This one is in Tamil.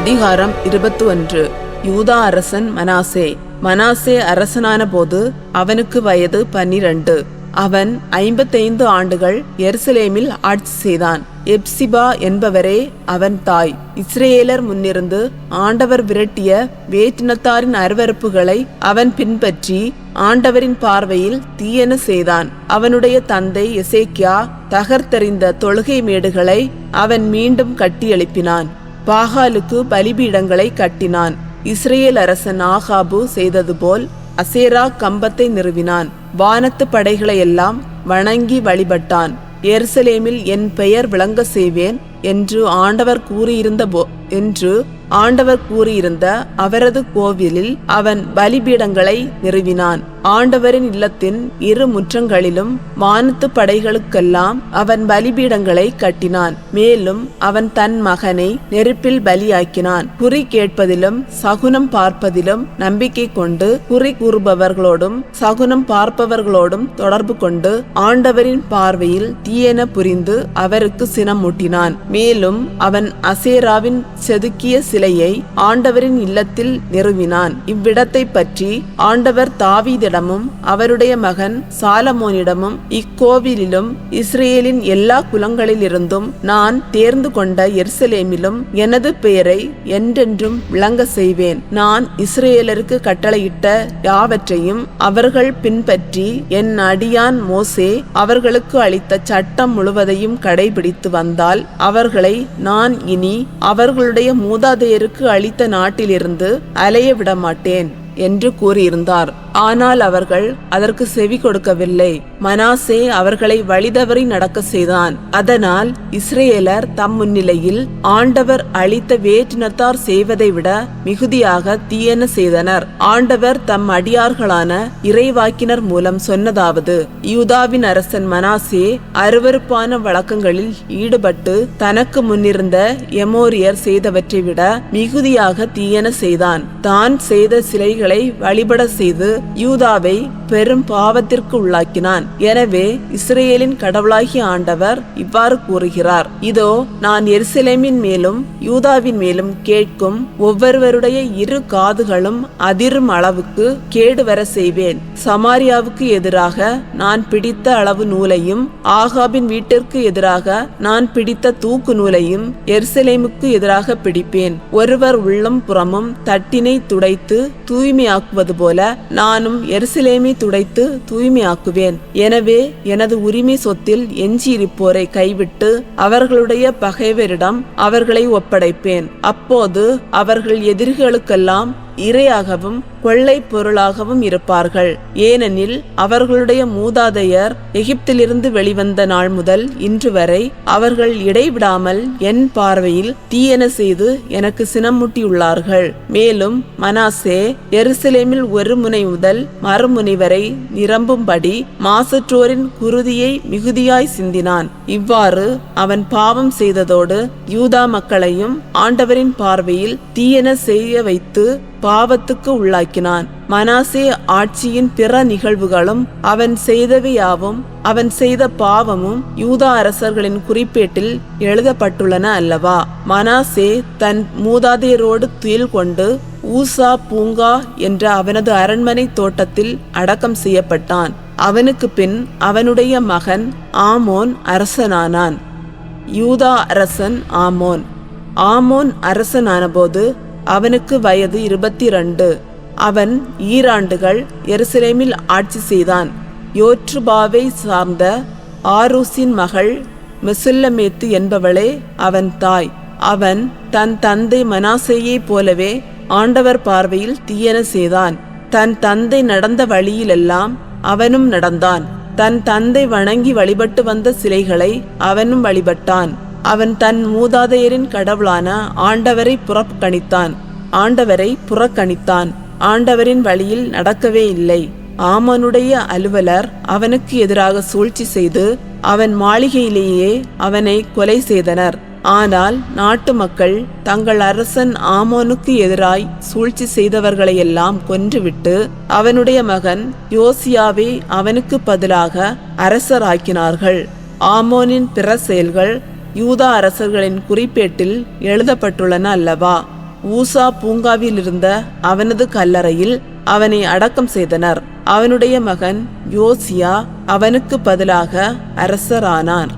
அதிகாரம் 21. யூதா அரசன் மனாசே. மனாசே அரசனான போது அவனுக்கு வயது 12. அவன் 55 ஆண்டுகள் எருசலேமில் ஆட்சி செய்தான். எப்சிபா என்பவரே அவன் தாய். இஸ்ரேலர் முன்னிருந்து ஆண்டவர் விரட்டிய வேற்றினத்தாரின் அருவருப்புகளை அவன் பின்பற்றி ஆண்டவரின் பார்வையில் தீயன செய்தான். அவனுடைய தந்தை எசேக்கியா தகர்த்தெறிந்த தொழுகை மேடுகளை அவன் மீண்டும் கட்டி எழுப்பினான். பாகாலுக்கு பலிபீடங்களை கட்டினான். இஸ்ரேல் அரசன் ஆகாபு செய்தது போல் அசேரா கம்பத்தை நிறுவினான். வானத்து படைகளை எல்லாம் வணங்கி வழிபட்டான். எருசலேமில் என் பெயர் விளங்க செய்வேன் என்று ஆண்டவர் கூறியிருந்த அவரது கோவிலில் அவன் பலிபீடங்களை நிறுவினான். ஆண்டவரின் இல்லத்தின் இரு முற்றங்களிலும் வானத்து படைகளுக்கெல்லாம் அவன் பலிபீடங்களை கட்டினான். மேலும் அவன் தன் மகனை நெருப்பில் பலியாக்கினான். குறி கேட்பதிலும் சகுனம் பார்ப்பதிலும் நம்பிக்கை கொண்டு குறி கூறுபவர்களோடும் சகுனம் பார்ப்பவர்களோடும் தொடர்பு கொண்டு ஆண்டவரின் பார்வையில் தீயென புரிந்து அவருக்கு சினம் மூட்டினான். மேலும் அவன் அசேராவின் செதுக்கிய சிலையை ஆண்டவரின் இல்லத்தில் நிறுவினான். இவ்விடத்தை பற்றி ஆண்டவர் தாவீதிடமும் அவருடைய மகன் சாலமோனிடமும் இக்கோவிலிலும் இஸ்ரேலின் எல்லா குலங்களிலிருந்தும் நான் தேர்ந்து கொண்ட எருசலேமிலும் எனது பெயரை என்றென்றும் விளங்க செய்வேன். நான் இஸ்ரேலருக்கு கட்டளையிட்ட யாவற்றையும் அவர்கள் பின்பற்றி என் அடியான் மோசே அவர்களுக்கு அளித்த சட்டம் முழுவதையும் கடைபிடித்து வந்தால் அவர்களை நான் இனி அவர்களுடைய மூதாதையருக்கு அளித்த நாட்டிலிருந்து அலைய விடமாட்டேன் என்று கூறியிருந்தார். ஆனால் அவர்கள் அதற்கு செவி கொடுக்கவில்லை. மனாசே அவர்களை வழிதவறி நடக்க செய்தான். அதனால் இஸ்ரேலர் தம் முன்னிலையில் ஆண்டவர் அளித்த வேற்றினத்தார் செய்வதை விட மிகுதியாக தீயன செய்தனர். ஆண்டவர் தம் அடியார்களான இறைவாக்கினர் மூலம் சொன்னதாவது: யூதாவின் அரசன் மனாசே அருவருப்பான வழக்கங்களில் ஈடுபட்டு தனக்கு முன்னிருந்த எமோரியர் செய்தவற்றை விட மிகுதியாக தீயன செய்தான். தான் செய்த சிலைகளை வழிபட செய்து யூதாவை பெரும் பாவத்திற்கு உள்ளாக்கினான். எனவே இஸ்ரேலின் கடவுளாகிய ஆண்டவர் இவ்வாறு கூறுகிறார்: இதோ, நான் எருசலேமின் மேலும் யூதாவின் மேலும் கேட்கும் ஒவ்வொருவருடைய இரு காதுகளும் அதிரும் அளவுக்கு கேடு வர செய்வேன். சமாரியாவுக்கு எதிராக நான் பிடித்த அளவு நூலையும் ஆகாபின் வீட்டிற்கு எதிராக நான் பிடித்த தூக்கு நூலையும் எருசலேமுக்கு எதிராக பிடிப்பேன். ஒருவர் உள்ளம் புறமும் தட்டினை துடைத்து தூய்மையாக்குவது போல நானும் எருசலேமை துடைத்து தூய்மையாக்குவேன். எனவே எனது உரிமை சொத்தில் எஞ்சியிருப்போரை கைவிட்டு அவர்களுடைய பகைவரிடம் அவர்களை ஒப்படைப்பேன். அப்போது அவர்கள் எதிரிகளுக்கெல்லாம் இரையாகவும் கொள்ளை பொருளாகவும் இருப்பார்கள். ஏனெனில் அவர்களுடைய மூதாதையர் எகிப்திலிருந்து வெளிவந்த நாள் முதல் இன்று வரை அவர்கள் இடைவிடாமல் என் பார்வையில் தீயன செய்து எனக்கு சினமூட்டியுள்ளார்கள். மேலும் மனாசே எருசலேமில் ஒரு முனை முதல் மறுமுனை வரை நிரம்பும்படி மாசற்றோரின் குருதியை மிகுதியாய் சிந்தினான். இவ்வாறு அவன் பாவம் செய்ததோடு யூதா மக்களையும் ஆண்டவரின் பார்வையில் தீயன செய்ய வைத்து பாவத்துக்கு உள்ளாக்கினான். மனாசே ஆட்சியின் பிற நிகழ்வுகளும் அவன் செய்தவையாவும் அவன் செய்த பாவமும் யூதா அரசர்களின் குறிப்பேட்டில் எழுதப்பட்டுள்ளன அல்லவா? மனாசே தன் மூதாதையரோடு துயில் கொண்டு ஊசா பூங்கா என்ற அவனது அரண்மனை தோட்டத்தில் அடக்கம் செய்யப்பட்டான். அவனுக்கு பின் அவனுடைய மகன் ஆமோன் அரசனானான். யூதா அரசன் ஆமோன். ஆமோன் அரசனான போது அவனுக்கு வயது 22. அவன் ஈராண்டுகள் எருசலேமில் ஆட்சி செய்தான். யோற்றுபாவை சார்ந்த ஆரூசின் மகள் மெசுல்லமேத்து என்பவளே அவன் தாய். அவன் தன் தந்தை மனாசேயை போலவே ஆண்டவர் பார்வையில் தீயன செய்தான். தன் தந்தை நடந்த வழியிலெல்லாம் அவனும் நடந்தான். தன் தந்தை வணங்கி வழிபட்டு வந்த சிலைகளை அவனும் வழிபட்டான். அவன் தன் மூதாதையரின் கடவுளான ஆண்டவரை புறக்கணித்தான். ஆண்டவரின் வழியில் நடக்கவே இல்லை. ஆமோனுடைய அலுவலர் அவனுக்கு எதிராக சூழ்ச்சி செய்து அவன் மாளிகையிலேயே அவனை கொலை செய்தனர். ஆனால் நாட்டு மக்கள் தங்கள் அரசன் ஆமோனுக்கு எதிராய் சூழ்ச்சி செய்தவர்களையெல்லாம் கொன்றுவிட்டு அவனுடைய மகன் யோசியாவை அவனுக்கு பதிலாக அரசராக்கினார்கள். ஆமோனின் பிற செயல்கள் யூதா அரசர்களின் குறிப்பேட்டில் எழுதப்பட்டுள்ளன அல்லவா? ஊசா பூங்காவில் இருந்த அவனது கல்லறையில் அவனை அடக்கம் செய்தனர். அவனுடைய மகன் யோசியா அவனுக்கு பதிலாக அரசரானார்.